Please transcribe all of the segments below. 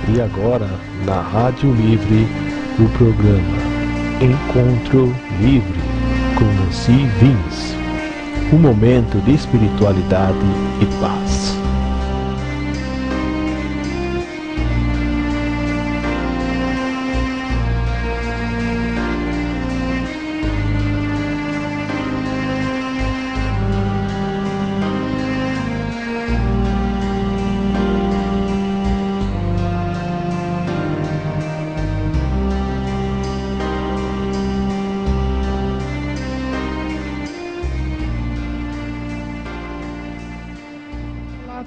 E agora, na Rádio Livre, o programa Encontro Livre, com Nancy Vince. Um momento de espiritualidade e paz.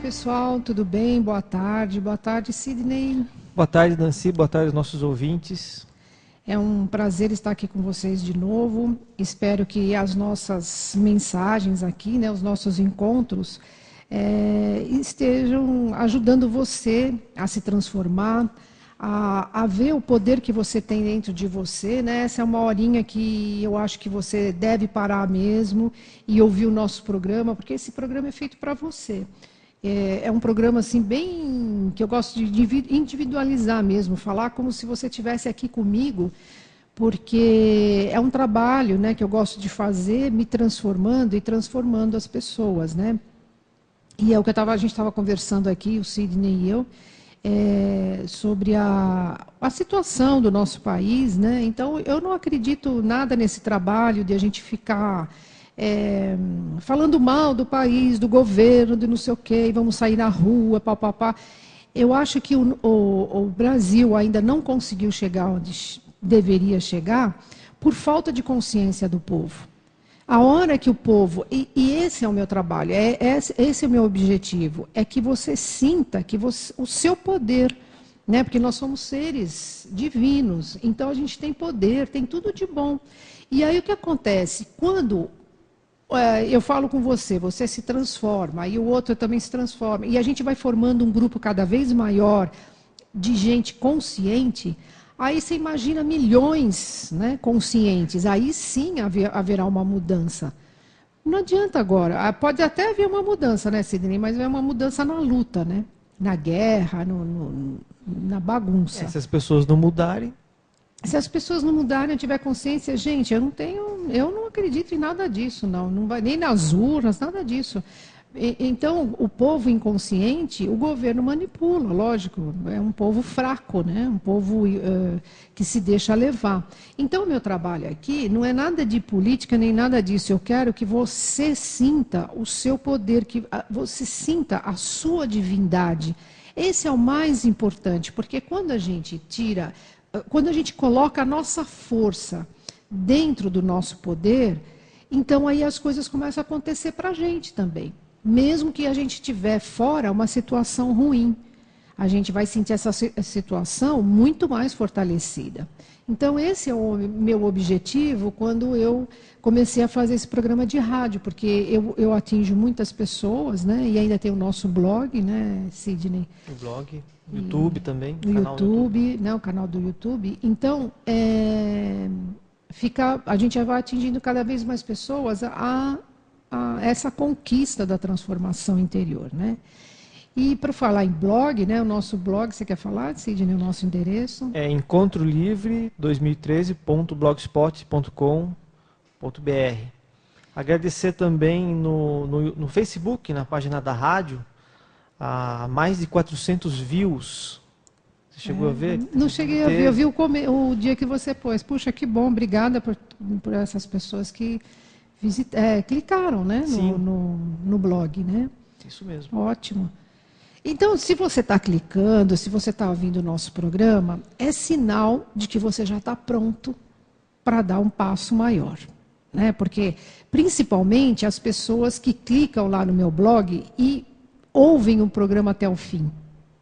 Pessoal, tudo bem? Boa tarde, Sidney. Boa tarde, Nancy, boa tarde aos nossos ouvintes. É um prazer estar aqui com vocês de novo. Espero que as nossas mensagens aqui, né, os nossos encontros, estejam ajudando você a se transformar, a ver o poder que você tem dentro de você, né? Essa é uma horinha que eu acho que você deve parar mesmo e ouvir o nosso programa, porque esse programa é feito para você. É um programa assim bem que eu gosto de individualizar mesmo, falar como se você estivesse aqui comigo, porque é um trabalho, né, que eu gosto de fazer, me transformando e transformando as pessoas, né? E é o que a gente estava conversando aqui, o Sidney e eu, sobre a situação do nosso país, né? Então eu não acredito nada nesse trabalho de a gente ficar falando mal do país, do governo, de não sei o quê, vamos sair na rua, papapá. Eu acho que o Brasil ainda não conseguiu chegar onde deveria chegar por falta de consciência do povo. A hora que o povo, e esse é o meu trabalho, esse é o meu objetivo, é que você sinta que o seu poder, né? Porque nós somos seres divinos, então a gente tem poder, tem tudo de bom. E aí o que acontece? Quando eu falo com você se transforma, e o outro também se transforma, e a gente vai formando um grupo cada vez maior de gente consciente, aí você imagina milhões, né, conscientes, aí sim haverá uma mudança. Não adianta agora, pode até haver uma mudança, né, Sidney, mas é uma mudança na luta, né, na guerra, na bagunça. Se as pessoas não mudarem... Se as pessoas não mudarem, tiver consciência, gente, eu não acredito em nada disso, não vai nem nas urnas, nada disso. Então, o povo inconsciente, o governo manipula, lógico, é um povo fraco, né? Um povo que se deixa levar. Então, o meu trabalho aqui não é nada de política nem nada disso. Eu quero que você sinta o seu poder, que você sinta a sua divindade. Esse é o mais importante, porque quando a gente coloca a nossa força dentro do nosso poder, então aí as coisas começam a acontecer para a gente também. Mesmo que a gente estiver fora uma situação ruim, a gente vai sentir essa situação muito mais fortalecida. Então esse é o meu objetivo quando eu comecei a fazer esse programa de rádio, porque eu atinjo muitas pessoas, né? E ainda tem o nosso blog, né, Sidney? O blog, YouTube também. No YouTube, né, o canal do YouTube. Então, a gente vai atingindo cada vez mais pessoas a essa conquista da transformação interior, né? E para falar em blog, né, o nosso blog, você quer falar, Sidney, o nosso endereço? É encontrolivre2013.blogspot.com.br. Agradecer também no Facebook, na página da rádio, a mais de 400 views. Você chegou a ver? Não cheguei a ver, eu vi o dia que você pôs. Puxa, que bom, obrigada por essas pessoas que clicaram, né, no blog, né? Isso mesmo. Ótimo. Então, se você está clicando, se você está ouvindo o nosso programa, é sinal de que você já está pronto para dar um passo maior, né? Porque, principalmente, as pessoas que clicam lá no meu blog e ouvem o programa até o fim,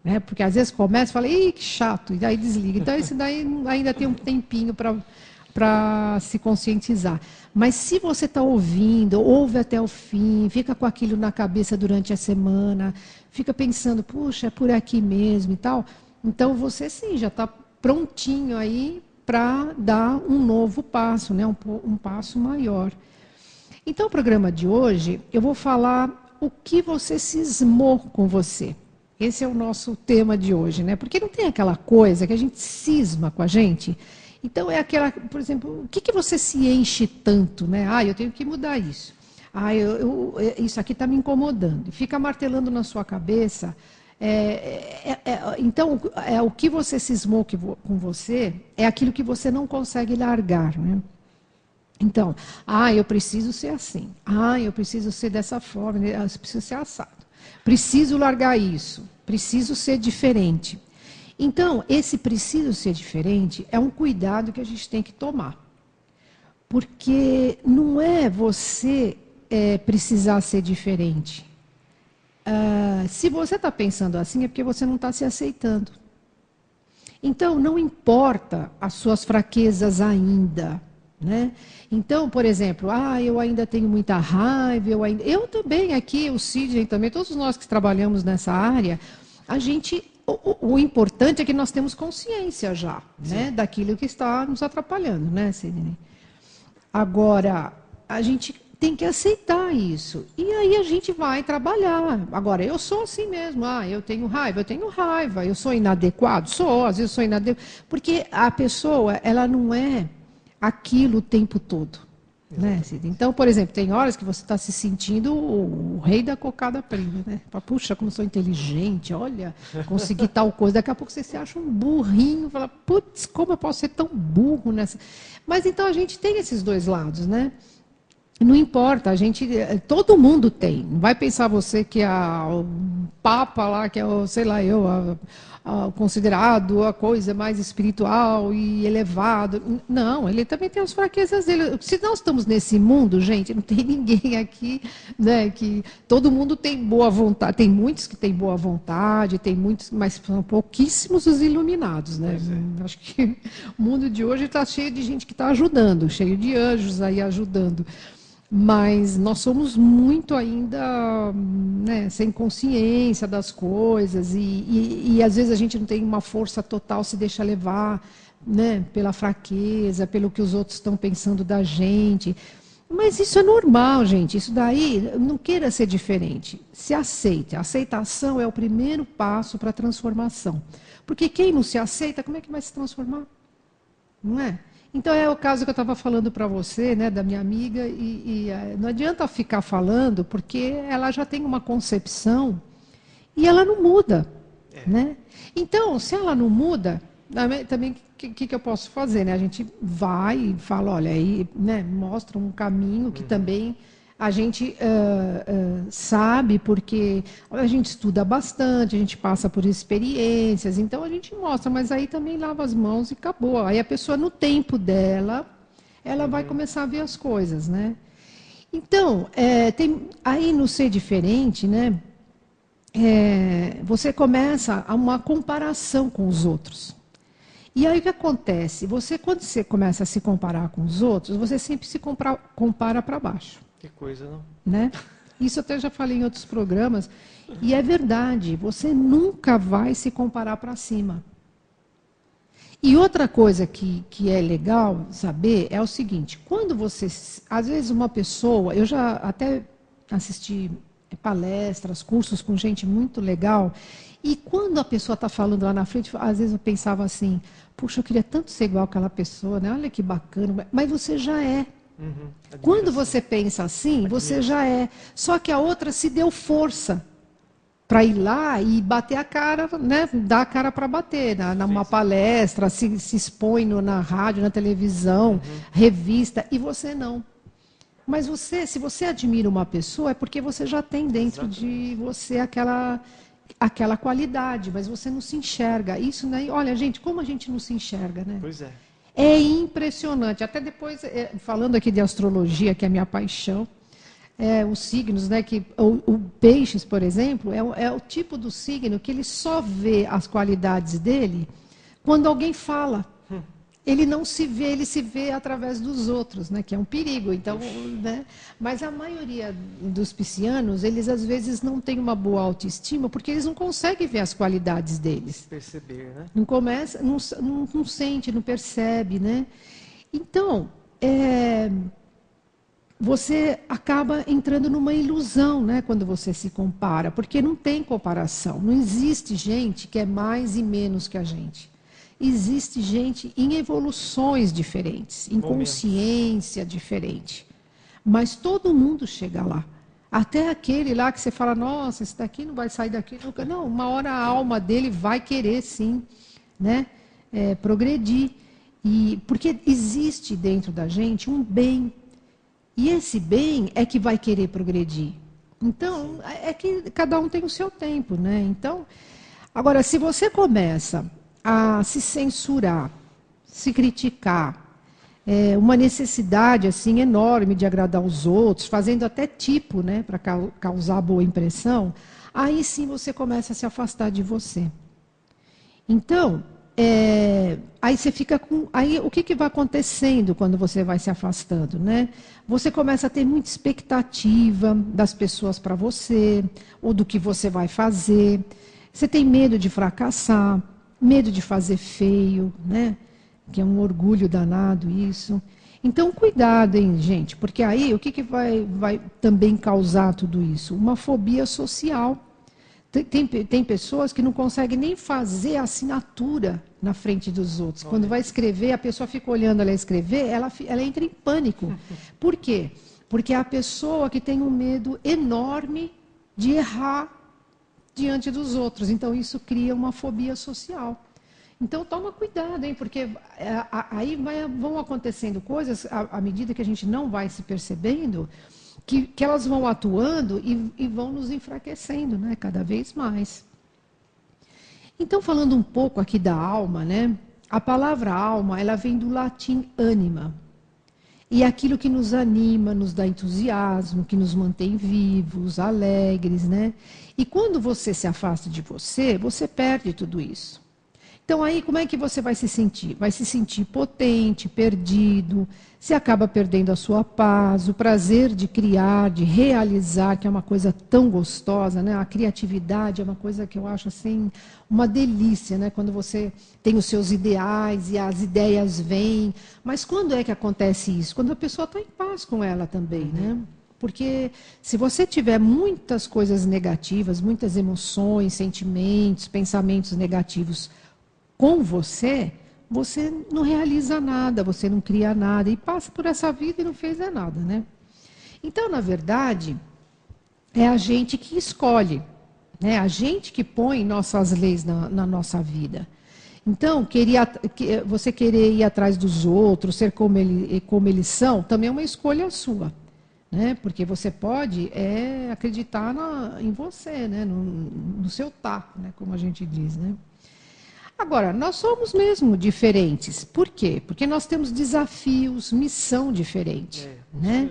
né? Porque às vezes começa e fala, ih, que chato, e daí desliga. Então, esse daí ainda tem um tempinho para se conscientizar. Mas se você está ouvindo, ouve até o fim, fica com aquilo na cabeça durante a semana, fica pensando, puxa, é por aqui mesmo e tal, então você sim já está prontinho aí para dar um novo passo, né? Um passo maior. Então, o programa de hoje, eu vou falar o que você cismou com você. Esse é o nosso tema de hoje, né? Porque não tem aquela coisa que a gente cisma com a gente. Então, é aquela, por exemplo, o que, que você se enche tanto, né? Ah, eu tenho que mudar isso. Ah, isso aqui está me incomodando. Fica martelando na sua cabeça. Então, o que você cismou com você é aquilo que você não consegue largar, né? Então, eu preciso ser assim. Eu preciso ser dessa forma. Eu preciso ser assado. Preciso largar isso. Preciso ser diferente. Então, esse preciso ser diferente é um cuidado que a gente tem que tomar. Porque não é você precisar ser diferente. Se você está pensando assim, é porque você não está se aceitando. Então, não importa as suas fraquezas ainda. Né? Então, por exemplo, eu ainda tenho muita raiva, eu também aqui, o Sidney também, todos nós que trabalhamos nessa área, a gente, o importante é que nós temos consciência já, né, daquilo que está nos atrapalhando, né, Sidney? Agora, a gente tem que aceitar isso, e aí a gente vai trabalhar. Agora, eu sou assim mesmo, eu tenho raiva, eu sou inadequado, às vezes sou inadequado, porque a pessoa, ela não é aquilo o tempo todo. Né? Então, por exemplo, tem horas que você está se sentindo o rei da cocada prima. Né? Puxa, como sou inteligente, olha, consegui tal coisa. Daqui a pouco você se acha um burrinho, fala, putz, como eu posso ser tão burro nessa... Mas então a gente tem esses dois lados, né? Não importa, todo mundo tem. Não vai pensar você que o Papa lá, que é considerado a coisa mais espiritual e elevado. Não, ele também tem as fraquezas dele. Se nós estamos nesse mundo, gente, não tem ninguém aqui, né, que todo mundo tem boa vontade. Tem muitos que têm boa vontade, tem muitos, mas são pouquíssimos os iluminados, né? Acho que o mundo de hoje está cheio de gente que está ajudando, cheio de anjos aí ajudando. Mas nós somos muito ainda, né, sem consciência das coisas e às vezes a gente não tem uma força total, se deixa levar, né, pela fraqueza, pelo que os outros estão pensando da gente. Mas isso é normal, gente. Isso daí, não queira ser diferente. Se aceite. A aceitação é o primeiro passo para a transformação. Porque quem não se aceita, como é que vai se transformar? Não é? Então, é o caso que eu estava falando para você, né, da minha amiga, e não adianta ficar falando, porque ela já tem uma concepção e ela não muda. Né? Então, se ela não muda, também o que eu posso fazer? Né? A gente vai e fala, olha, aí, né, mostra um caminho que também a gente sabe, porque a gente estuda bastante, a gente passa por experiências, então a gente mostra, mas aí também lava as mãos e acabou. Aí a pessoa, no tempo dela, ela vai começar a ver as coisas, né? Então, aí no ser diferente, né, você começa a uma comparação com os outros. E aí o que acontece? Quando você começa a se comparar com os outros, você sempre se compara para baixo. Que coisa, não? Né? Isso eu até já falei em outros programas. E é verdade, você nunca vai se comparar para cima. E outra coisa que é legal saber é o seguinte, quando você... Às vezes uma pessoa... Eu já até assisti palestras, cursos com gente muito legal, e quando a pessoa está falando lá na frente, às vezes eu pensava assim, puxa, eu queria tanto ser igual àquela pessoa, né? Olha que bacana, mas você já é. Quando você pensa assim, você já é. Só que a outra se deu força para ir lá e bater a cara, né? Dar a cara para bater, numa palestra, se expõe na rádio, na televisão, revista, e você não. Mas se você admira uma pessoa, é porque você já tem dentro de você aquela qualidade, mas você não se enxerga. Isso, né? Olha, gente, como a gente não se enxerga, né? Pois é. É impressionante. Até depois, falando aqui de astrologia, que é a minha paixão, os signos, né, que o peixes, por exemplo, é o tipo do signo que ele só vê as qualidades dele quando alguém fala. Ele não se vê, ele se vê através dos outros, né, que é um perigo. Então, né, mas a maioria dos piscianos, eles às vezes não têm uma boa autoestima porque eles não conseguem ver as qualidades deles. Perceber, né? Não sente, não percebe, né? Então, você acaba entrando numa ilusão, né, quando você se compara, porque não tem comparação. Não existe gente que é mais e menos que a gente. Existe gente em evoluções diferentes, em consciência diferente. Mas todo mundo chega lá. Até aquele lá que você fala, nossa, esse daqui não vai sair daqui nunca. Não, uma hora a alma dele vai querer, sim, né, progredir. Porque existe dentro da gente um bem. E esse bem é que vai querer progredir. Então, é que cada um tem o seu tempo, né? Então, agora, se você começa a se censurar, se criticar, uma necessidade assim enorme de agradar os outros, fazendo até tipo, né, para causar boa impressão, aí sim você começa a se afastar de você. Então, aí você fica com... Aí o que vai acontecendo quando você vai se afastando, né? Você começa a ter muita expectativa das pessoas para você, ou do que você vai fazer. Você tem medo de fracassar, medo de fazer feio, né? Que é um orgulho danado isso. Então, cuidado, hein, gente, porque aí o que vai também causar tudo isso? Uma fobia social. Tem pessoas que não conseguem nem fazer a assinatura na frente dos outros. Quando vai escrever, a pessoa fica olhando ela escrever, ela entra em pânico. Por quê? Porque é a pessoa que tem um medo enorme de errar diante dos outros. Então, isso cria uma fobia social. Então, toma cuidado, hein? Porque aí vão acontecendo coisas, à medida que a gente não vai se percebendo, que elas vão atuando e vão nos enfraquecendo, né? Cada vez mais. Então, falando um pouco aqui da alma, né? A palavra alma, ela vem do latim anima. E é aquilo que nos anima, nos dá entusiasmo, que nos mantém vivos, alegres, né? E quando você se afasta de você, você perde tudo isso. Então, aí, como é que você vai se sentir? Vai se sentir potente, perdido, você acaba perdendo a sua paz, o prazer de criar, de realizar, que é uma coisa tão gostosa, né? A criatividade é uma coisa que eu acho, assim, uma delícia, né? Quando você tem os seus ideais e as ideias vêm. Mas quando é que acontece isso? Quando a pessoa está em paz com ela também, né? Porque se você tiver muitas coisas negativas, muitas emoções, sentimentos, pensamentos negativos com você, você não realiza nada, você não cria nada, e passa por essa vida e não fez nada, né? Então, na verdade, é a gente que escolhe, né? A gente que põe nossas leis na nossa vida. Então, você querer ir atrás dos outros, ser como eles são, também é uma escolha sua, né? Porque você pode acreditar em você, né? No seu taco, né? Como a gente diz, né? Agora, nós somos mesmo diferentes. Por quê? Porque nós temos desafios, missão diferente, né?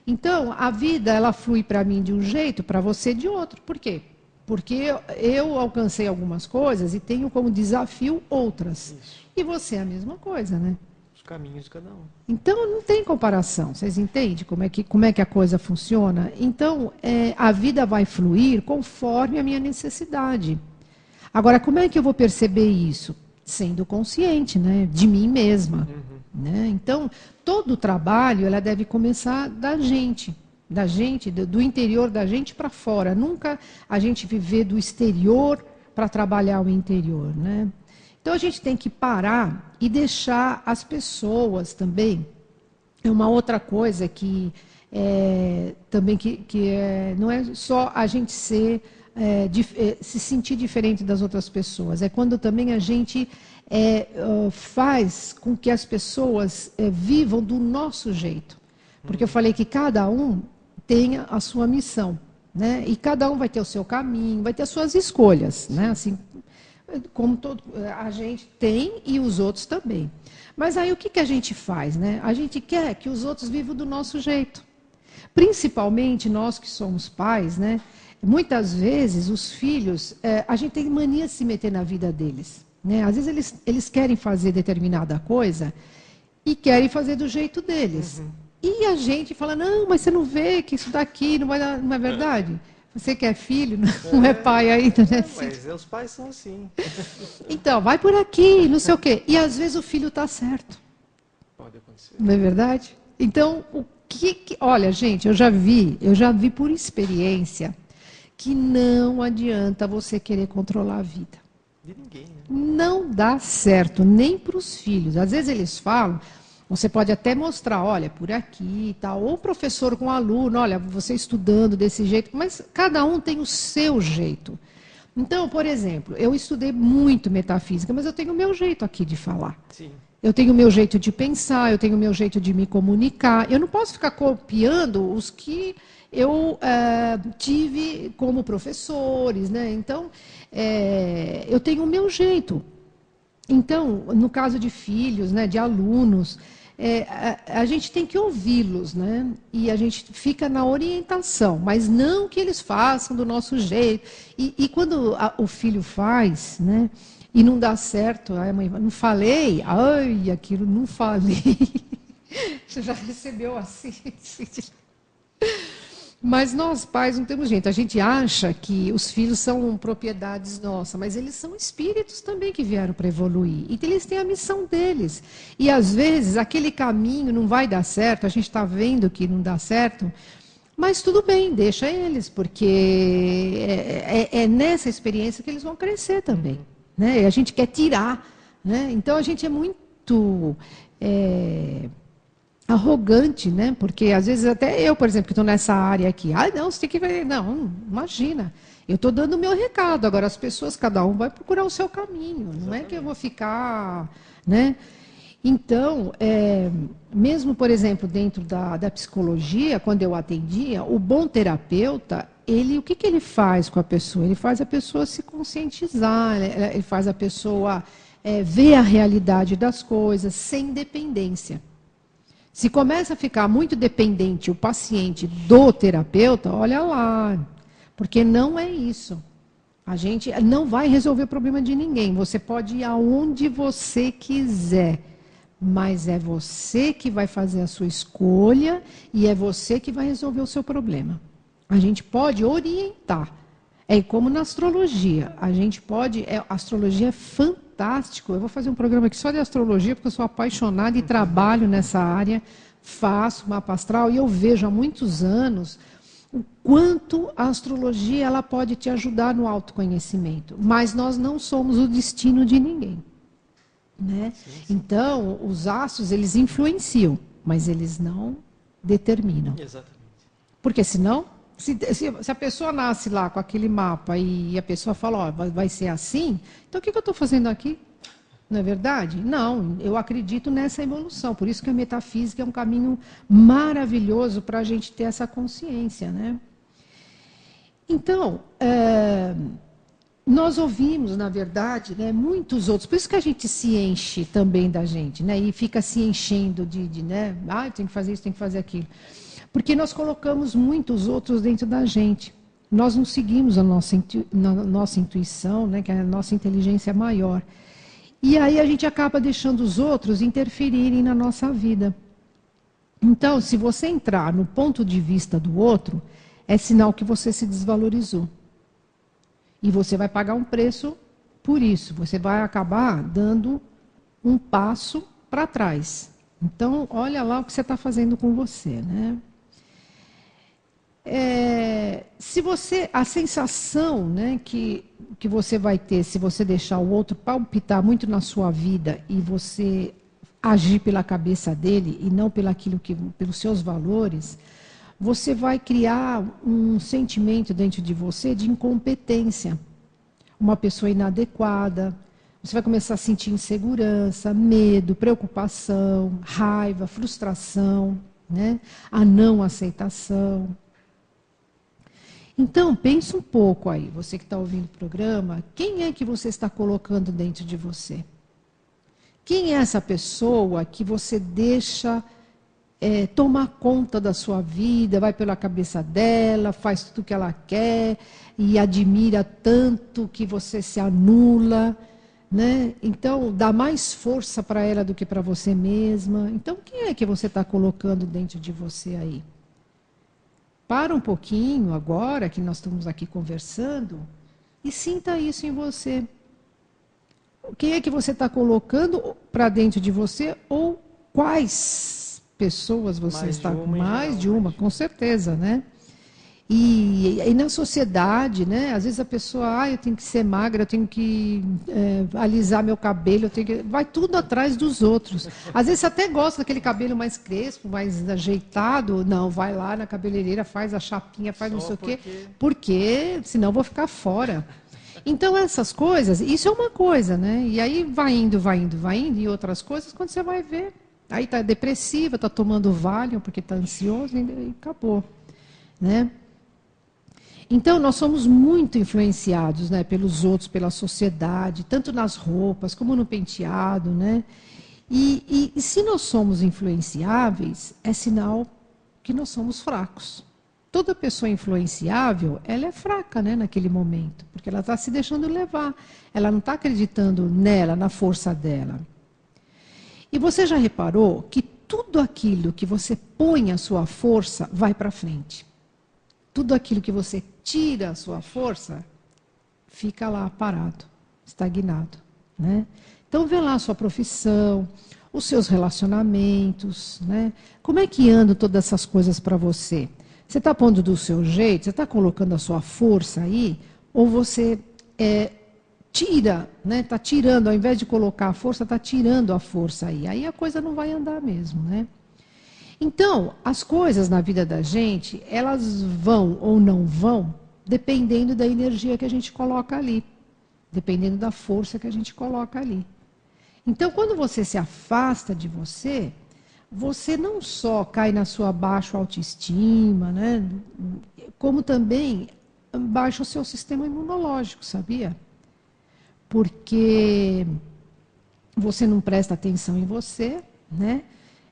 Então, a vida, ela flui para mim de um jeito, para você de outro. Por quê? Porque eu alcancei algumas coisas e tenho como desafio outras. Isso. E você é a mesma coisa, né? Os caminhos de cada um. Então, não tem comparação. Vocês entendem como é que a coisa funciona? Então, a vida vai fluir conforme a minha necessidade. Agora, como é que eu vou perceber isso? Sendo consciente, né? De mim mesma. Né? Então, todo o trabalho ela deve começar da gente, do interior da gente para fora. Nunca a gente viver do exterior para trabalhar o interior. Né? Então, a gente tem que parar e deixar as pessoas também. É uma outra coisa que também não é só a gente se sentir diferente das outras pessoas. É quando também a gente faz com que as pessoas vivam do nosso jeito. Porque eu falei que cada um tenha a sua missão, né? E cada um vai ter o seu caminho, vai ter as suas escolhas, né? Assim, como a gente tem e os outros também. Mas aí o que a gente faz, né? A gente quer que os outros vivam do nosso jeito. Principalmente nós que somos pais, né? Muitas vezes, os filhos, a gente tem mania de se meter na vida deles. Né? Às vezes, eles querem fazer determinada coisa e querem fazer do jeito deles. E a gente fala, não, mas você não vê que isso daqui não vai dar, não é verdade? Você que é filho, não é pai ainda, né? Mas os pais são assim. Então, vai por aqui, não sei o quê. E às vezes o filho está certo. Pode acontecer. Não é verdade? Então, Olha, gente, eu já vi por experiência que não adianta você querer controlar a vida. De ninguém, né? Não dá certo, nem para os filhos. Às vezes eles falam, você pode até mostrar, olha, por aqui e tal. Ou o professor com o aluno, olha, você estudando desse jeito. Mas cada um tem o seu jeito. Então, por exemplo, eu estudei muito metafísica, mas eu tenho o meu jeito aqui de falar. Sim. Eu tenho o meu jeito de pensar, eu tenho o meu jeito de me comunicar. Eu não posso ficar copiando os que eu tive como professores, né? Então, eu tenho o meu jeito. Então, no caso de filhos, né, de alunos, a gente tem que ouvi-los, né? E a gente fica na orientação, mas não que eles façam do nosso jeito. E quando o filho faz, né? E não dá certo, a mãe, não falei, ai, aquilo, não falei. Você já recebeu assim? Mas nós, pais, não temos jeito. A gente acha que os filhos são propriedades nossas, mas eles são espíritos também que vieram para evoluir. E eles têm a missão deles. E, às vezes, aquele caminho não vai dar certo, a gente está vendo que não dá certo, mas tudo bem, deixa eles, porque é nessa experiência que eles vão crescer também. Né? E a gente quer tirar. Né? Então, a gente é muito arrogante, né? Porque às vezes até eu, por exemplo, que estou nessa área aqui, não, você tem que ver, não, imagina, eu estou dando o meu recado, agora as pessoas, cada um vai procurar o seu caminho, não é que eu vou ficar, né? Então, mesmo, por exemplo, dentro da psicologia, quando eu atendia, o bom terapeuta, o que ele faz com a pessoa? Ele faz a pessoa se conscientizar, ele faz a pessoa ver a realidade das coisas sem dependência. Se começa a ficar muito dependente o paciente do terapeuta, olha lá, porque não é isso. A gente não vai resolver o problema de ninguém. Você pode ir aonde você quiser, mas é você que vai fazer a sua escolha e é você que vai resolver o seu problema. A gente pode orientar. É como na astrologia. A gente pode. A astrologia é fantástico. Eu vou fazer um programa aqui só de astrologia, porque eu sou apaixonada e trabalho nessa área, faço mapa astral e eu vejo há muitos anos o quanto a astrologia ela pode te ajudar no autoconhecimento. Mas nós não somos o destino de ninguém. Né? Sim. Então, os astros, eles influenciam, mas eles não determinam. Exatamente. Porque senão. Se a pessoa nasce lá com aquele mapa e a pessoa fala, vai ser assim, então o que eu estou fazendo aqui? Não é verdade? Não, eu acredito nessa evolução. Por isso que a metafísica é um caminho maravilhoso para a gente ter essa consciência. Né? Então, nós ouvimos, na verdade, né, muitos outros. Por isso que a gente se enche também da gente, né, e fica se enchendo né, tem que fazer isso, tem que fazer aquilo. Porque nós colocamos muitos outros dentro da gente. Nós não seguimos a nossa intuição, né, que é a nossa inteligência maior. E aí a gente acaba deixando os outros interferirem na nossa vida. Então, se você entrar no ponto de vista do outro, é sinal que você se desvalorizou. E você vai pagar um preço por isso. Você vai acabar dando um passo para trás. Então, olha lá o que você está fazendo com você, né? A sensação, né, que você vai ter se você deixar o outro palpitar muito na sua vida e você agir pela cabeça dele e não pelos seus valores, você vai criar um sentimento dentro de você de incompetência, uma pessoa inadequada. Você vai começar a sentir insegurança, medo, preocupação, raiva, frustração, né, a não aceitação. Então, pensa um pouco aí, você que está ouvindo o programa, quem é que você está colocando dentro de você? Quem é essa pessoa que você deixa tomar conta da sua vida, vai pela cabeça dela, faz tudo o que ela quer e admira tanto que você se anula, né? Então, dá mais força para ela do que para você mesma. Então, quem é que você está colocando dentro de você aí? Para um pouquinho agora, que nós estamos aqui conversando, e sinta isso em você. Quem é que você está colocando para dentro de você ou quais pessoas você Mais está de com? uma em Mais geral, de uma, mais de com certeza, né? E na sociedade, né? Às vezes a pessoa, eu tenho que ser magra, eu tenho que alisar meu cabelo, eu tenho que... vai tudo atrás dos outros. Às vezes você até gosta daquele cabelo mais crespo, mais ajeitado, não, vai lá na cabeleireira, faz a chapinha, faz não sei o quê, porque senão eu vou ficar fora. Então essas coisas, isso é uma coisa, né? E aí vai indo, vai indo, vai indo, e outras coisas, quando você vai ver, aí tá depressiva, tá tomando Valium porque tá ansioso e acabou, né? Então, nós somos muito influenciados, né, pelos outros, pela sociedade, tanto nas roupas como no penteado, né? E se nós somos influenciáveis, é sinal que nós somos fracos. Toda pessoa influenciável, ela é fraca, né, naquele momento, porque ela está se deixando levar. Ela não está acreditando nela, na força dela. E você já reparou que tudo aquilo que você põe a sua força vai para frente. Tudo aquilo que você tira a sua força, fica lá parado, estagnado, né? Então, vê lá a sua profissão, os seus relacionamentos, né? Como é que andam todas essas coisas para você? Você está pondo do seu jeito? Você está colocando a sua força aí? Ou você tira, né? Está tirando, ao invés de colocar a força, está tirando a força aí. Aí a coisa não vai andar mesmo, né? Então, as coisas na vida da gente, elas vão ou não vão, dependendo da energia que a gente coloca ali, dependendo da força que a gente coloca ali. Então, quando você se afasta de você, você não só cai na sua baixa autoestima, né, como também baixa o seu sistema imunológico, sabia? Porque você não presta atenção em você, né?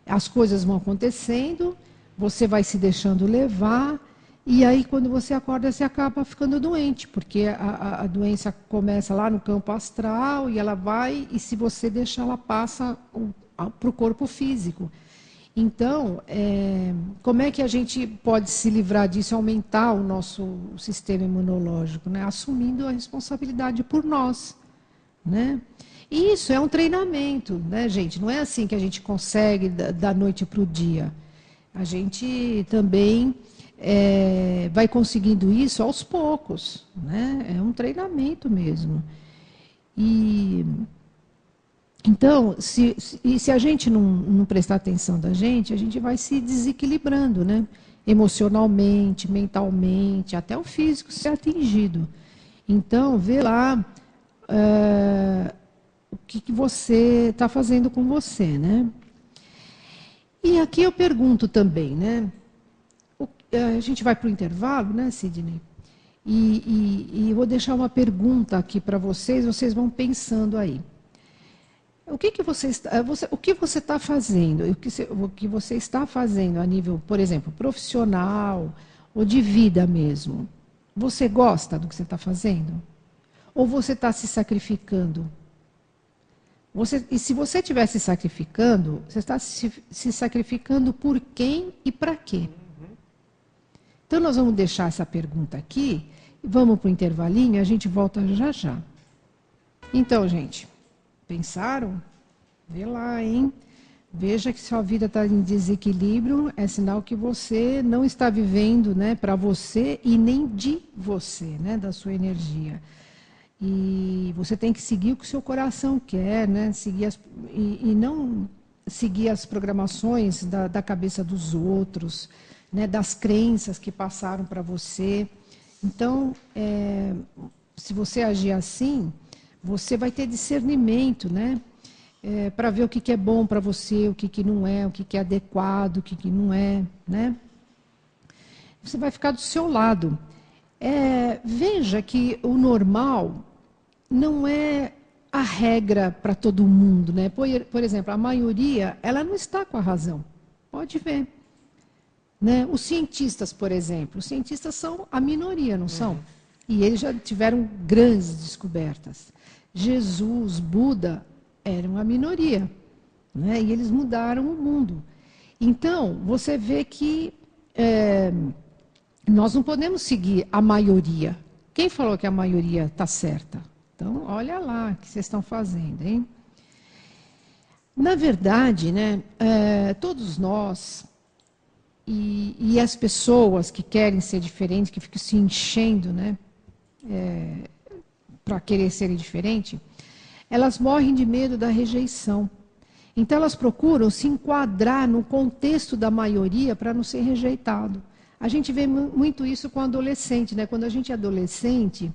As coisas vão acontecendo, você vai se deixando levar, e aí quando você acorda, você acaba ficando doente, porque a doença começa lá no campo astral, e ela vai, e se você deixar, ela passa para o corpo físico. Então, como é que a gente pode se livrar disso, aumentar o nosso sistema imunológico, né? Assumindo a responsabilidade por nós, né? E isso é um treinamento, né, gente? Não é assim que a gente consegue da noite para o dia. A gente também vai conseguindo isso aos poucos, né? É um treinamento mesmo. E então, se a gente não prestar atenção da gente, a gente vai se desequilibrando, né? Emocionalmente, mentalmente, até o físico ser atingido. Então, vê lá o que você está fazendo com você, né? E aqui eu pergunto também, né? A gente vai para o intervalo, né, Sidney? E eu vou deixar uma pergunta aqui para vocês, vocês vão pensando aí. O que você está fazendo? O que você está fazendo a nível, por exemplo, profissional ou de vida mesmo? Você gosta do que você está fazendo? Ou você está se sacrificando? E se você estiver se sacrificando, você está se sacrificando por quem e para quê? Então, nós vamos deixar essa pergunta aqui, vamos para o intervalinho e a gente volta já já. Então, gente, pensaram? Vê lá, hein? Veja que sua vida está em desequilíbrio, é sinal que você não está vivendo, né, para você e nem de você, né, da sua energia. E você tem que seguir o que o seu coração quer, né? E não seguir as programações da cabeça dos outros, né? Das crenças que passaram para você. Então, se você agir assim, você vai ter discernimento, né? Para ver o que é bom para você, o que não é, o que é adequado, o que não é, né? Você vai ficar do seu lado. Veja que o normal não é a regra para todo mundo, né? Por exemplo, a maioria, ela não está com a razão. Pode ver. Né? Os cientistas, por exemplo, os cientistas são a minoria, não são? E eles já tiveram grandes descobertas. Jesus, Buda, eram a minoria, né? E eles mudaram o mundo. Então, você vê que nós não podemos seguir a maioria. Quem falou que a maioria está certa? Então, olha lá o que vocês estão fazendo, hein? Na verdade, né, todos nós e as pessoas que querem ser diferentes, que ficam se enchendo, né, para querer serem diferentes, elas morrem de medo da rejeição. Então, elas procuram se enquadrar no contexto da maioria para não ser rejeitado. A gente vê muito isso com adolescente, né? Quando a gente é adolescente,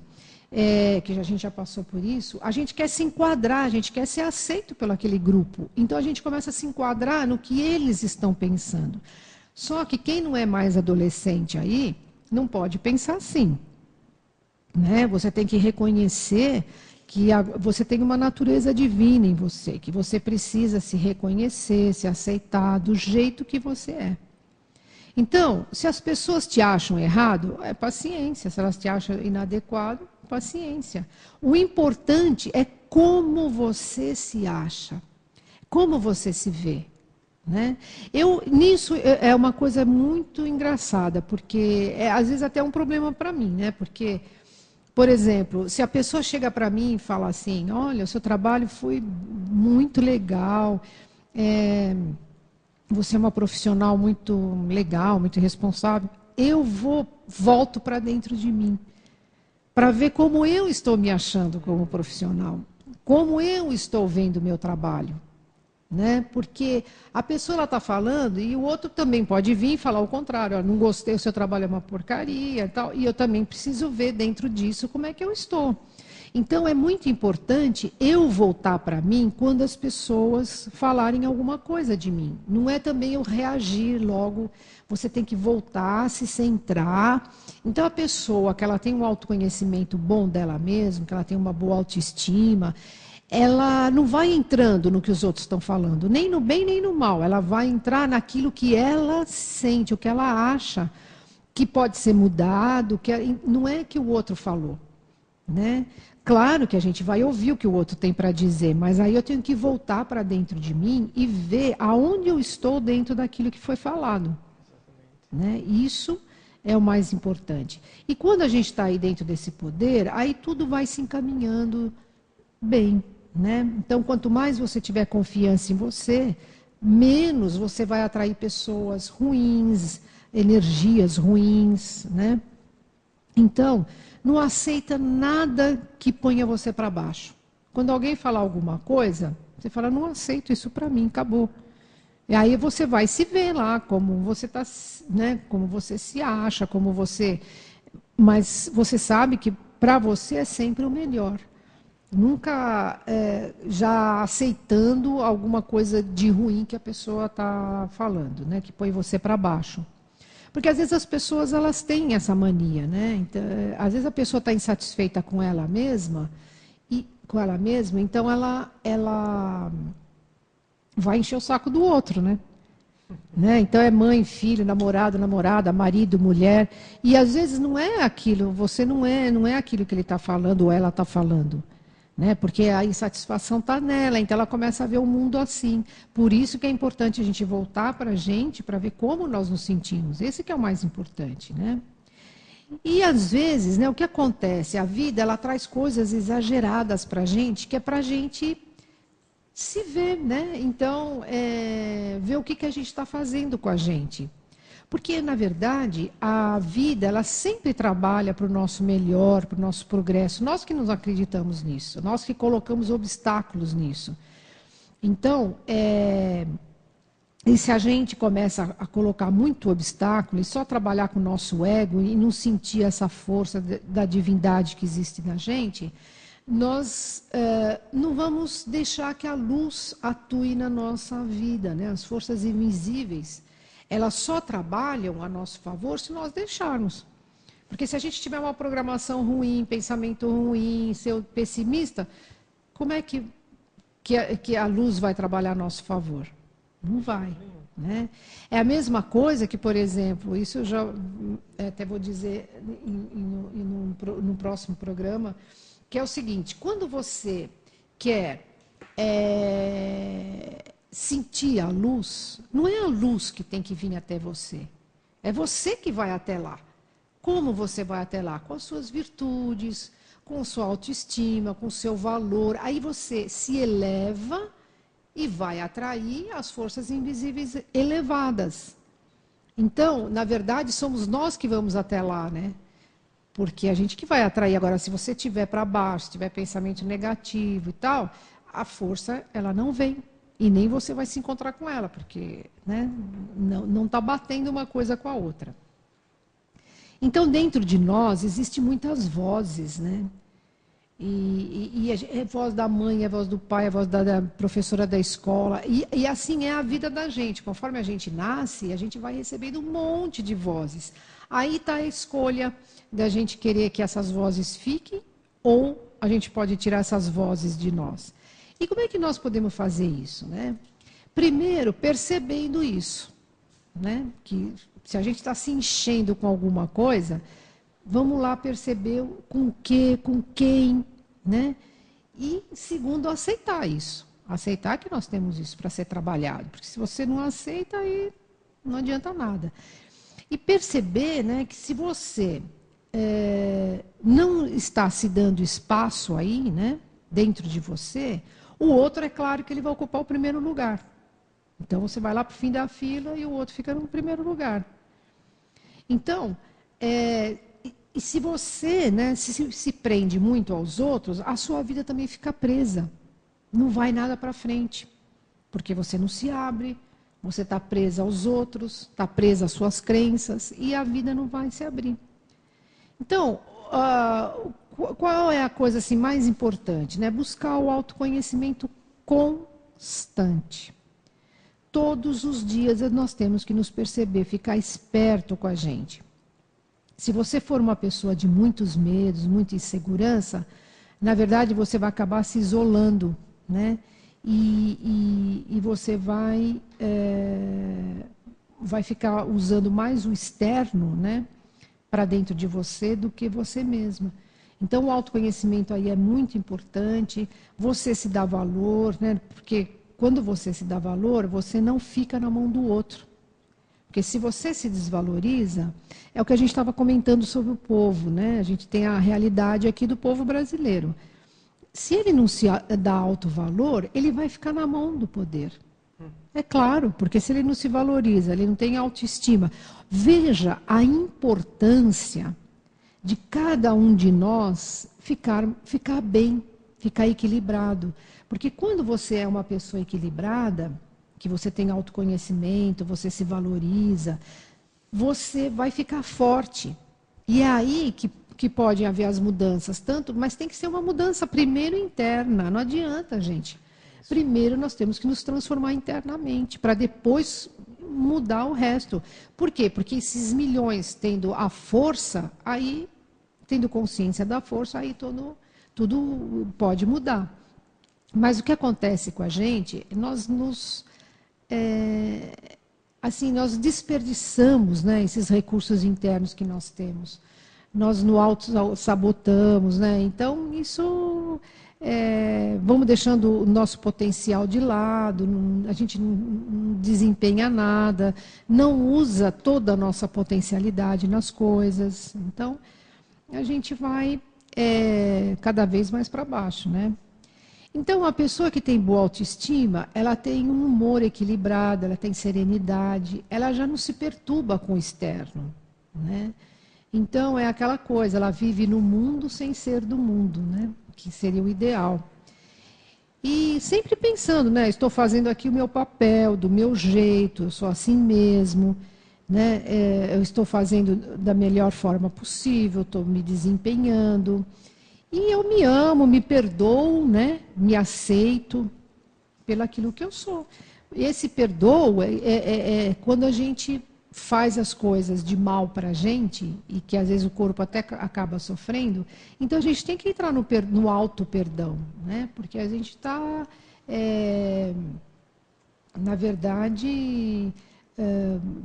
que a gente já passou por isso, a gente quer se enquadrar, a gente quer ser aceito pelo aquele grupo. Então, a gente começa a se enquadrar no que eles estão pensando. Só que quem não é mais adolescente aí, não pode pensar assim. Né? Você tem que reconhecer que você tem uma natureza divina em você, que você precisa se reconhecer, se aceitar do jeito que você é. Então, se as pessoas te acham errado, é paciência. Se elas te acham inadequado, paciência. O importante é como você se acha, como você se vê. Né? Nisso é uma coisa muito engraçada, porque às vezes até um problema para mim, né? Porque, por exemplo, se a pessoa chega para mim e fala assim, olha, o seu trabalho foi muito legal, você é uma profissional muito legal, muito responsável, eu volto para dentro de mim, para ver como eu estou me achando como profissional, como eu estou vendo o meu trabalho. Né? Porque a pessoa está falando e o outro também pode vir e falar o contrário. Não gostei, o seu trabalho é uma porcaria e tal. E eu também preciso ver dentro disso como é que eu estou. Então, é muito importante eu voltar para mim quando as pessoas falarem alguma coisa de mim. Não é também eu reagir logo. Você tem que voltar, se centrar. Então, a pessoa que ela tem um autoconhecimento bom dela mesma, que ela tem uma boa autoestima, ela não vai entrando no que os outros estão falando, nem no bem nem no mal. Ela vai entrar naquilo que ela sente, o que ela acha que pode ser mudado, não é que o outro falou. Né? Claro que a gente vai ouvir o que o outro tem para dizer, mas aí eu tenho que voltar para dentro de mim e ver aonde eu estou dentro daquilo que foi falado. Né? Isso é o mais importante. E quando a gente está aí dentro desse poder, aí tudo vai se encaminhando bem. Né? Então, quanto mais você tiver confiança em você, menos você vai atrair pessoas ruins, energias ruins. Né? Então, não aceita nada que ponha você para baixo. Quando alguém falar alguma coisa, você fala, não aceito isso para mim, acabou. E aí você vai se ver lá, como você está, né? Como você se acha, como você. Mas você sabe que para você é sempre o melhor. Nunca já aceitando alguma coisa de ruim que a pessoa está falando, né? Que põe você para baixo. Porque às vezes as pessoas elas têm essa mania, né? Então, às vezes a pessoa está insatisfeita com ela mesma, então ela vai encher o saco do outro, né? Então é mãe, filho, namorado, namorada, marido, mulher, e às vezes não é aquilo, você não é aquilo que ele está falando ou ela está falando. Né? Porque a insatisfação está nela, então ela começa a ver o mundo assim. Por isso que é importante a gente voltar para a gente, para ver como nós nos sentimos. Esse que é o mais importante. Né? E às vezes, né, o que acontece? A vida ela traz coisas exageradas para a gente, que é para a gente se ver. Né? Então, ver o que a gente está fazendo com a gente. Porque, na verdade, a vida ela sempre trabalha para o nosso melhor, para o nosso progresso. Nós que nos acreditamos nisso, nós que colocamos obstáculos nisso. Então, e se a gente começa a colocar muito obstáculo e só trabalhar com o nosso ego e não sentir essa força da divindade que existe na gente, nós não vamos deixar que a luz atue na nossa vida, né? As forças invisíveis. Elas só trabalham a nosso favor se nós deixarmos. Porque se a gente tiver uma programação ruim, pensamento ruim, ser pessimista, como é que a luz vai trabalhar a nosso favor? Não vai. Né? É a mesma coisa que, por exemplo, isso eu já até vou dizer no próximo programa, que é o seguinte, quando você quer sentir a luz, não é a luz que tem que vir até você. É você que vai até lá. Como você vai até lá? Com as suas virtudes, com sua autoestima, com o seu valor. Aí você se eleva e vai atrair as forças invisíveis elevadas. Então, na verdade, somos nós que vamos até lá, né? Porque a gente que vai atrair. Agora, se você estiver para baixo, se tiver pensamento negativo e tal, a força, ela não vem. E nem você vai se encontrar com ela, porque, né, não está batendo uma coisa com a outra. Então, dentro de nós, existem muitas vozes, né? E é voz da mãe, é voz do pai, é voz da professora da escola. E assim é a vida da gente. Conforme a gente nasce, a gente vai recebendo um monte de vozes. Aí está a escolha da gente querer que essas vozes fiquem, ou a gente pode tirar essas vozes de nós. E como é que nós podemos fazer isso, né? Primeiro, percebendo isso, né? Que se a gente está se enchendo com alguma coisa, vamos lá perceber com o quê, com quem, né? E segundo, aceitar isso. Aceitar que nós temos isso para ser trabalhado. Porque se você não aceita, aí não adianta nada. E perceber, né, que se você não está se dando espaço aí, né, dentro de você, o outro, é claro que ele vai ocupar o primeiro lugar. Então, você vai lá para o fim da fila e o outro fica no primeiro lugar. Então, e se você, né, se prende muito aos outros, a sua vida também fica presa. Não vai nada para frente. Porque você não se abre, você está presa aos outros, está presa às suas crenças, e a vida não vai se abrir. Então, qual é a coisa assim, mais importante, né? Buscar o autoconhecimento constante. Todos os dias nós temos que nos perceber, ficar esperto com a gente. Se você for uma pessoa de muitos medos, muita insegurança, na verdade você vai acabar se isolando, né? E você vai ficar usando mais o externo, né, para dentro de você do que você mesma. Então, o autoconhecimento aí é muito importante, você se dá valor, né, porque quando você se dá valor, você não fica na mão do outro. Porque se você se desvaloriza, é o que a gente estava comentando sobre o povo, né? A gente tem a realidade aqui do povo brasileiro. Se ele não se dá alto valor, ele vai ficar na mão do poder. É claro, porque se ele não se valoriza, ele não tem autoestima. Veja a importância de cada um de nós ficar bem, ficar equilibrado. Porque quando você é uma pessoa equilibrada, que você tem autoconhecimento, você se valoriza, você vai ficar forte. E é aí que podem haver as mudanças, mas tem que ser uma mudança primeiro interna, não adianta, gente. Primeiro nós temos que nos transformar internamente, para depois mudar o resto. Por quê? Porque esses milhões tendo a força, aí, tendo consciência da força, aí tudo pode mudar. Mas o que acontece com a gente, nós nós desperdiçamos, né, esses recursos internos que nós temos. Nós no auto-sabotamos, né? Então, isso vamos deixando o nosso potencial de lado, a gente não desempenha nada, não usa toda a nossa potencialidade nas coisas. Então, a gente vai cada vez mais para baixo, né? Então, a pessoa que tem boa autoestima, ela tem um humor equilibrado, ela tem serenidade, ela já não se perturba com o externo, né? Então, é aquela coisa, ela vive no mundo sem ser do mundo, né? Que seria o ideal. E sempre pensando, né? Estou fazendo aqui o meu papel, do meu jeito, eu sou assim mesmo, né? Eu estou fazendo da melhor forma possível, estou me desempenhando. E eu me amo, me perdoo, né? Me aceito pelaquilo que eu sou. Esse perdoo é quando a gente faz as coisas de mal para a gente, e que às vezes o corpo até acaba sofrendo, então a gente tem que entrar no auto-perdão, né? Porque a gente está, na verdade,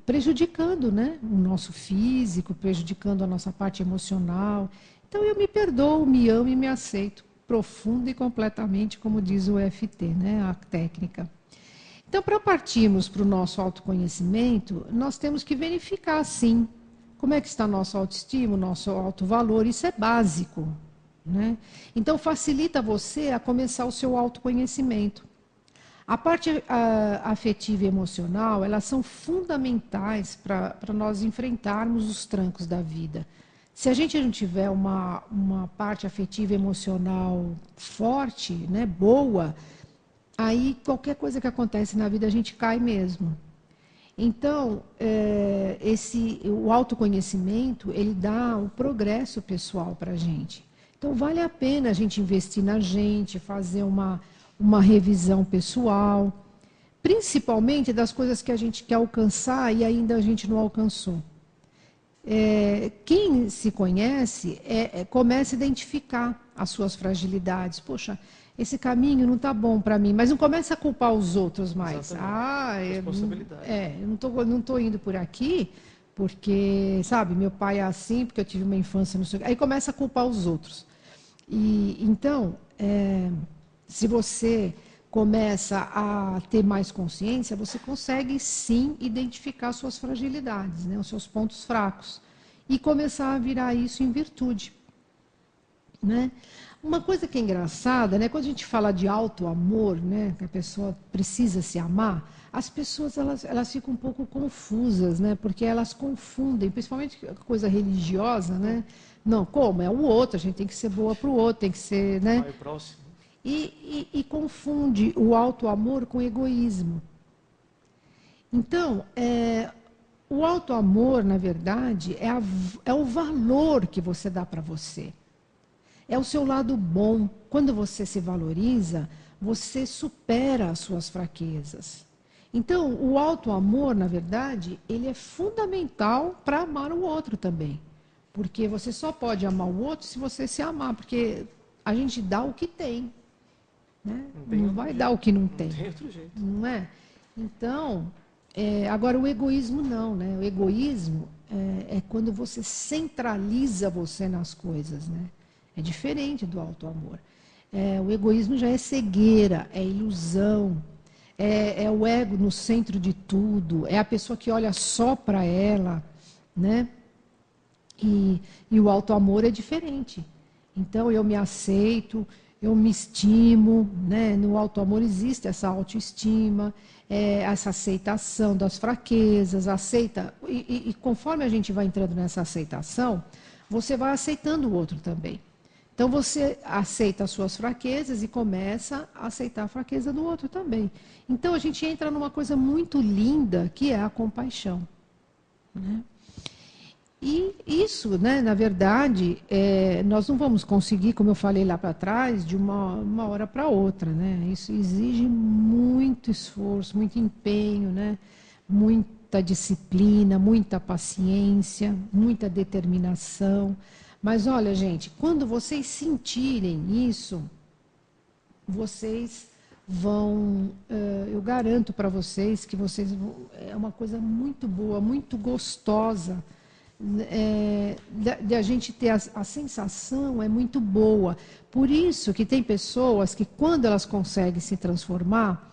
prejudicando, né, o nosso físico, prejudicando a nossa parte emocional. Então eu me perdoo, me amo e me aceito, profundo e completamente, como diz o EFT, né, a técnica. Então, para partirmos para o nosso autoconhecimento, nós temos que verificar, sim, como é que está nosso autoestima, nosso autovalor, isso é básico, né? Então, facilita você a começar o seu autoconhecimento. A parte afetiva e emocional, elas são fundamentais para nós enfrentarmos os trancos da vida. Se a gente não tiver uma parte afetiva e emocional forte, né, boa, aí qualquer coisa que acontece na vida a gente cai mesmo. Então, o autoconhecimento, ele dá o progresso pessoal para a gente. Então, vale a pena a gente investir na gente, fazer uma revisão pessoal, principalmente das coisas que a gente quer alcançar e ainda a gente não alcançou. Quem se conhece, começa a identificar as suas fragilidades. Poxa, esse caminho não está bom para mim, mas não começa a culpar os outros mais. Exatamente. Responsabilidade. Eu não estou indo por aqui porque, sabe, meu pai é assim, porque eu tive uma infância, não sei o quê. Aí começa a culpar os outros. Então, se você começa a ter mais consciência, você consegue sim identificar suas fragilidades, né, os seus pontos fracos, e começar a virar isso em virtude, né? Uma coisa que é engraçada, né, quando a gente fala de auto-amor, né, que a pessoa precisa se amar, as pessoas elas ficam um pouco confusas, né, porque elas confundem, principalmente coisa religiosa, né? Não, como? É o outro, a gente tem que ser boa para o outro, tem que ser, né? Vai o próximo. E confunde o auto-amor com egoísmo. Então, o auto-amor, na verdade, é o valor que você dá para você. É o seu lado bom. Quando você se valoriza, você supera as suas fraquezas. Então, o auto-amor, na verdade, ele é fundamental para amar o outro também. Porque você só pode amar o outro se você se amar, porque a gente dá o que tem. Né? Não vai dar o que não tem. Não tem outro jeito. Não é? Então, agora o egoísmo não, né? O egoísmo é quando você centraliza você nas coisas, né? É diferente do auto-amor. O egoísmo já é cegueira, é ilusão, é o ego no centro de tudo, é a pessoa que olha só para ela, né? E o auto-amor é diferente. Então, eu me aceito, eu me estimo, né? No auto-amor existe essa autoestima, essa aceitação das fraquezas, e conforme a gente vai entrando nessa aceitação, você vai aceitando o outro também. Então, você aceita as suas fraquezas e começa a aceitar a fraqueza do outro também. Então, a gente entra numa coisa muito linda, que é a compaixão, né? E isso, né, na verdade, nós não vamos conseguir, como eu falei lá para trás, de uma hora para outra, né? Isso exige muito esforço, muito empenho, né? Muita disciplina, muita paciência, muita determinação. Mas olha, gente, quando vocês sentirem isso, vocês vão, eu garanto para vocês que é uma coisa muito boa, muito gostosa. De a gente ter a sensação é muito boa. Por isso que tem pessoas que, quando elas conseguem se transformar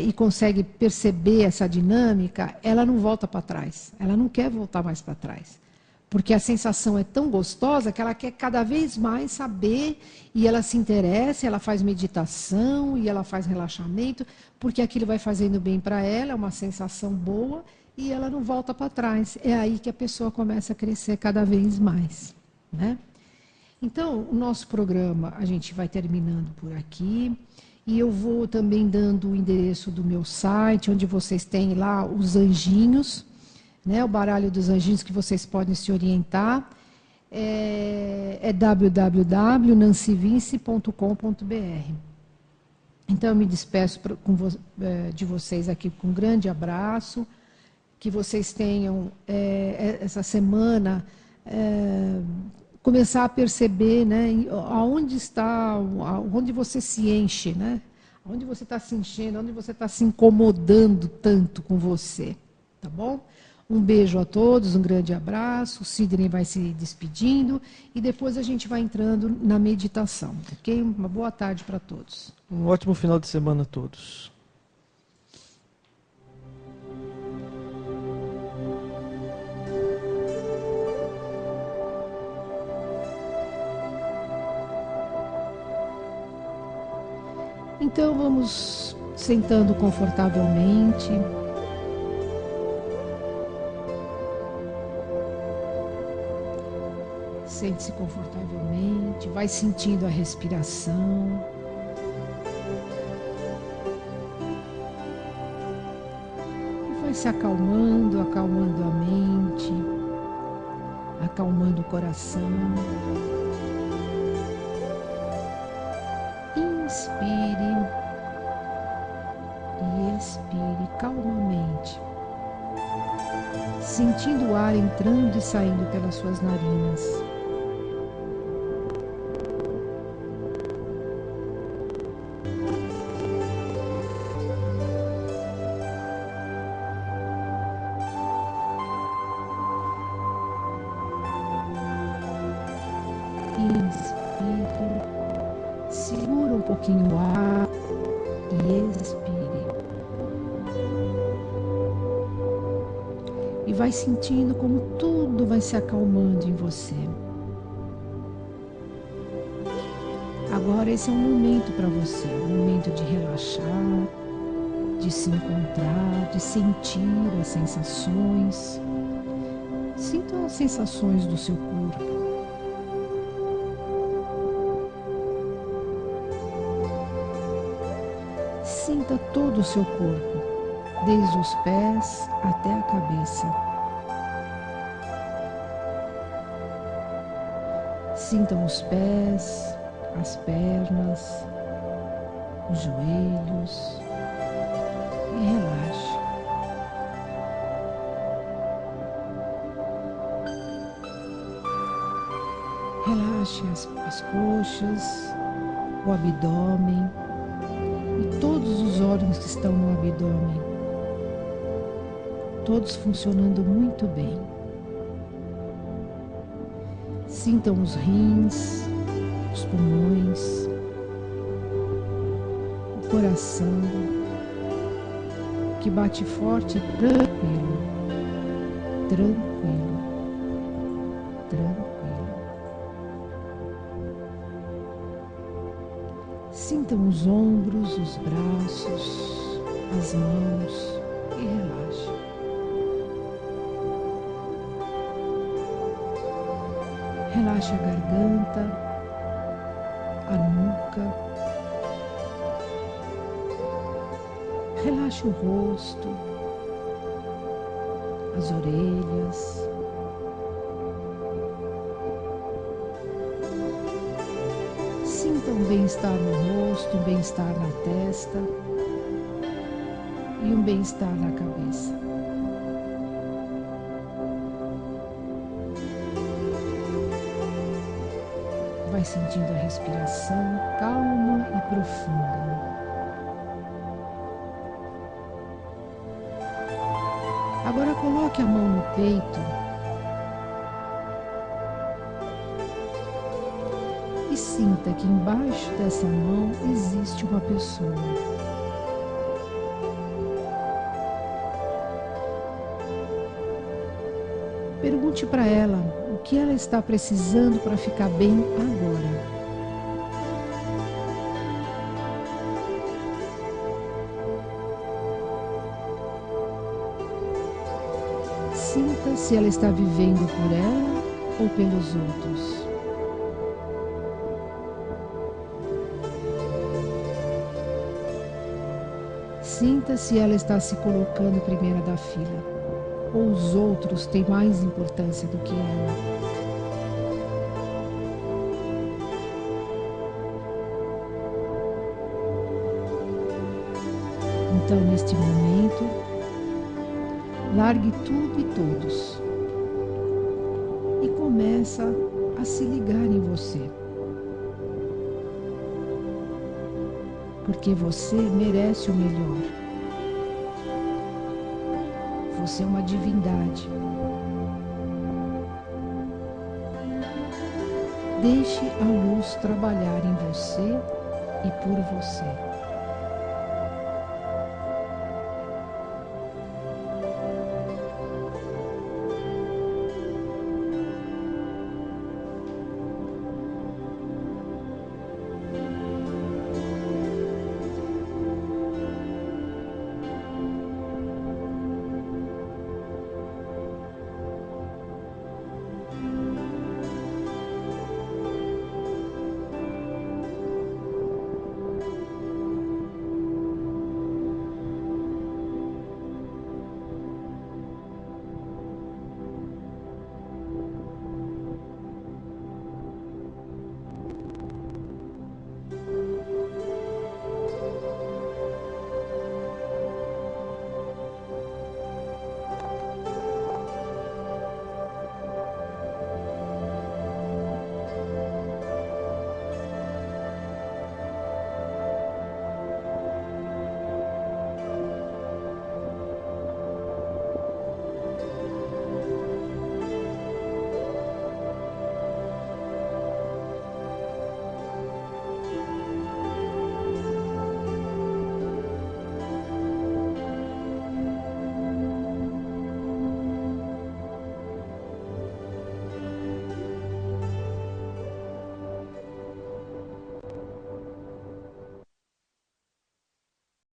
e conseguem perceber essa dinâmica, ela não volta para trás. Ela não quer voltar mais para trás. Porque a sensação é tão gostosa que ela quer cada vez mais saber, e ela se interessa, ela faz meditação, e ela faz relaxamento, porque aquilo vai fazendo bem para ela, é uma sensação boa, e ela não volta para trás. É aí que a pessoa começa a crescer cada vez mais, né? Então, o nosso programa, a gente vai terminando por aqui, e eu vou também dando o endereço do meu site, onde vocês têm lá os anjinhos, né, o baralho dos anjinhos que vocês podem se orientar, é www.nancyvince.com.br. Então, eu me despeço de vocês aqui com um grande abraço, que vocês tenham essa semana, começar a perceber, né, onde você se enche, né, onde você está se enchendo, onde você está se incomodando tanto com você, tá bom? Um beijo a todos, um grande abraço. O Sidney vai se despedindo e depois a gente vai entrando na meditação, ok? Uma boa tarde para todos. Um ótimo final de semana a todos. Então vamos Sentando confortavelmente. Sente-se confortavelmente, vai sentindo a respiração. E vai se acalmando, acalmando a mente, acalmando o coração. Inspire e expire calmamente, sentindo o ar entrando e saindo pelas suas narinas. Inspire, segura um pouquinho o ar e expire. E vai sentindo como tudo vai se acalmando em você. Agora esse é um momento para você, um momento de relaxar, de se encontrar, de sentir as sensações. Sinta as sensações do seu corpo. Sinta todo o seu corpo, desde os pés até a cabeça. Sintam os pés, as pernas, os joelhos e relaxe. Relaxe as coxas, o abdômen e todos os órgãos que estão no abdômen, todos funcionando muito bem. Sintam os rins, os pulmões, o coração, que bate forte e tranquilo, tranquilo, tranquilo. Sintam os ombros, os braços, as mãos e relaxe. Relaxe a garganta, a nuca. Relaxe o rosto, as orelhas. Sinta um bem-estar no rosto, um bem-estar na testa e um bem-estar na cabeça. Vai sentindo a respiração calma e profunda. Agora coloque a mão no peito e sinta que embaixo dessa mão existe uma pessoa. Pergunte para ela o que ela está precisando para ficar bem agora. Sinta se ela está vivendo por ela ou pelos outros. Sinta se ela está se colocando primeira da fila, ou os outros têm mais importância do que ela. Então, neste momento, largue tudo e todos e começa a se ligar em você. Porque você merece o melhor. Você é uma divindade. Deixe a luz trabalhar em você e por você.